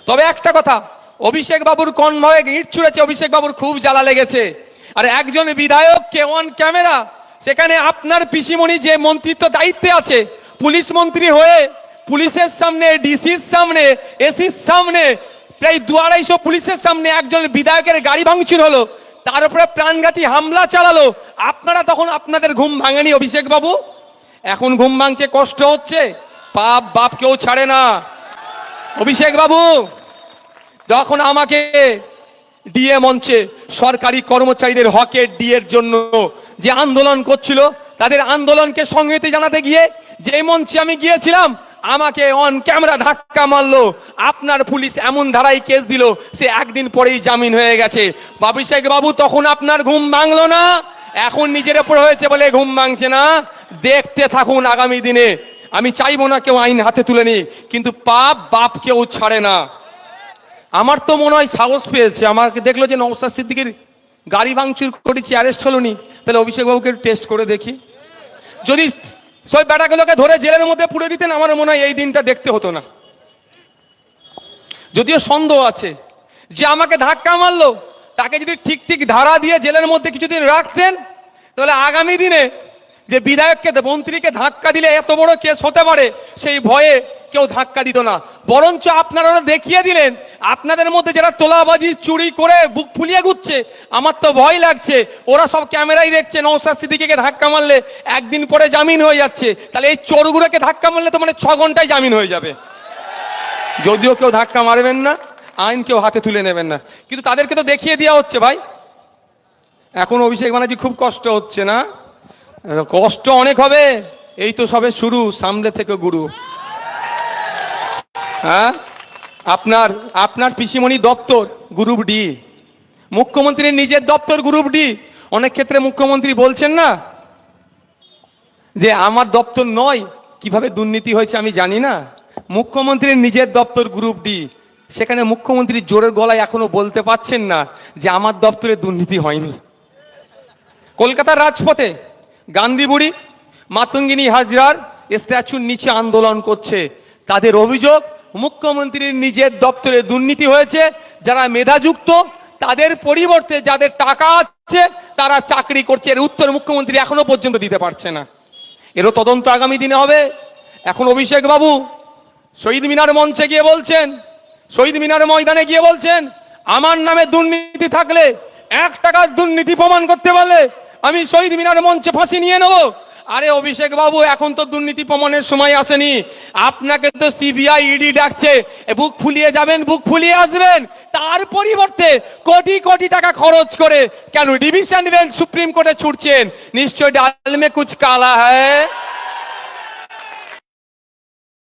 তবে একটা কথা, অভিষেক বাবুর কনভয়ে ইট ছুঁড়েছে, অভিষেক বাবুর খুব জ্বালা লেগেছে। আর একজন বিধায়ককে অন ক্যামেরা, সেখানে আপনার পিসিমণি যে মন্ত্রিত্ব দায়িত্বে আছে, পুলিশ মন্ত্রী হয়ে পুলিশের সামনে, ডিসির সামনে, এসির সামনে, প্রায় 200-250 পুলিশের সামনে একজন বিধায়কের গাড়ি ভাঙচুর হলো, তার উপরে প্রাণঘাতী হামলা চালালো। আপনারা তখন আপনাদের ঘুম ভাঙেনি অভিষেক বাবু? এখন ঘুম ভাঙছে, কষ্ট হচ্ছে। পাপ বাপ কেউ ছাড়ে না অভিষেক বাবু। যখন আমাকে ডিএ মঞ্চে সরকারি কর্মচারীদের হকের ডিএর জন্য যে আন্দোলন করছিল, তাদের আন্দোলনকে সংহতি জানাতে গিয়ে যে মঞ্চে আমি গিয়েছিলাম, আমাকে অন ক্যামেরা ধাক্কা মারলো। আপনার পুলিশ এমন ধারায় কেস দিল, সে একদিন পরেই জামিন হয়ে গেছে। অভিষেক বাবু, তখন আপনার ঘুম ভাঙলো না, এখন নিজের উপর হয়েছে বলে ঘুম ভাঙছে না। দেখতে থাকুন আগামী দিনে। আমি চাইবো না কেউ আইন হাতে তুলে নি, কিন্তু পাপ বাপ কেউ ছাড়ে না। আমার তো মনে হয় সাহস পেয়েছে, আমাকে দেখলো যে নওশাদ সিদ্দিকীর গাড়ি ভাঙচুর করেছি, অ্যারেস্ট হলো নি, তাহলে অভিষেক বাবুকে টেস্ট করে দেখি। যদি সব বেটাগুলোকে ধরে জেলের মধ্যে পুড়ে দিতেন, আমার মনে হয় এই দিনটা দেখতে হতো না। যদিও সন্দেহ আছে যে আমাকে ধাক্কা মারলো, তাকে যদি ঠিক ঠিক ধারা দিয়ে জেলের মধ্যে কিছুদিন রাখতেন, তাহলে আগামী দিনে যে বিধায়ককে, মন্ত্রীকে ধাক্কা দিলে এত বড় কেস হতে পারে, সেই ভয়ে কেউ ধাক্কা দিত না। বরঞ্চ আপনারা দেখিয়ে দিলেন, আপনাদের মধ্যে যারা তোলাবাজি চুরি করে বুক ফুলিয়ে ঘুরছে, আমার তো ভয় লাগছে, ওরা সব ক্যামেরাই দেখছে নওশাদ সিদ্দিকীকে ধাক্কা মারলে একদিন পরে জামিন হয়ে যাচ্ছে, তাহলে এই চোরগুলোকে ধাক্কা মারলে তো মানে 6 ঘন্টায় জামিন হয়ে যাবে। যদিও কেউ ধাক্কা মারবেন না, আইন কেউ হাতে তুলে নেবেন না, কিন্তু তাদেরকে তো দেখিয়ে দেওয়া হচ্ছে। ভাই, এখন অভিষেক ব্যানার্জি খুব কষ্ট হচ্ছে না? কষ্ট অনেক হবে, এই তো সবে শুরু, সামনে থেকে গুরু। হ্যাঁ, আপনার পিসিমণি দপ্তর গ্রুপ ডি, মুখ্যমন্ত্রীর নিজের দপ্তর গ্রুপ ডি। অনেক ক্ষেত্রে মুখ্যমন্ত্রী বলছেন না যে আমার দপ্তর নয়, কিভাবে দুর্নীতি হয়েছে আমি জানি না। মুখ্যমন্ত্রীর নিজের দপ্তর গ্রুপ ডি, সেখানে মুখ্যমন্ত্রী জোরের গলায় এখনো বলতে পারছেন না যে আমার দপ্তরে দুর্নীতি হয়নি। কলকাতার রাজপথে গান্ধী বুড়ি, মাতঙ্গিনী হাজরার স্ট্যাচুর নিচে আন্দোলন করছে। তাদের অভিযোগ, মুখ্যমন্ত্রীর নিজের দপ্তরে দুর্নীতি হয়েছে। যারা মেধাযুক্ত, তাদের পরিবর্তে যাদের টাকা আছে তারা চাকরি করছে। এর উত্তর মুখ্যমন্ত্রী এখনো পর্যন্ত দিতে পারছে না। এরও তদন্ত আগামী দিনে হবে। এখন অভিষেক বাবু শহীদ মিনার মঞ্চে গিয়ে বলছেন, শহীদ মিনার ময়দানে গিয়ে বলছেন, আমার নামে দুর্নীতি থাকলে, 1 টাকার দুর্নীতি প্রমাণ করতে পারলে আমি শহীদ মিনার মঞ্চে ফাঁসি নিয়ে নেব। আরে অভিষেক বাবু, এখন তো দুর্নীতি প্রমাণের সময় আসেনি। আপনাকে তো সিবিআই ইডি ডাকছে, বুক ফুলিয়ে যাবেন, বুক ফুলিয়ে আসবেন। তার পরিবর্তে কোটি কোটি টাকা খরচ করে কেন ডিভিশন বেঞ্চ সুপ্রিম কোর্টে ছুটছেন? নিশ্চয় ডাল মে কুছ কালা হ্যায়।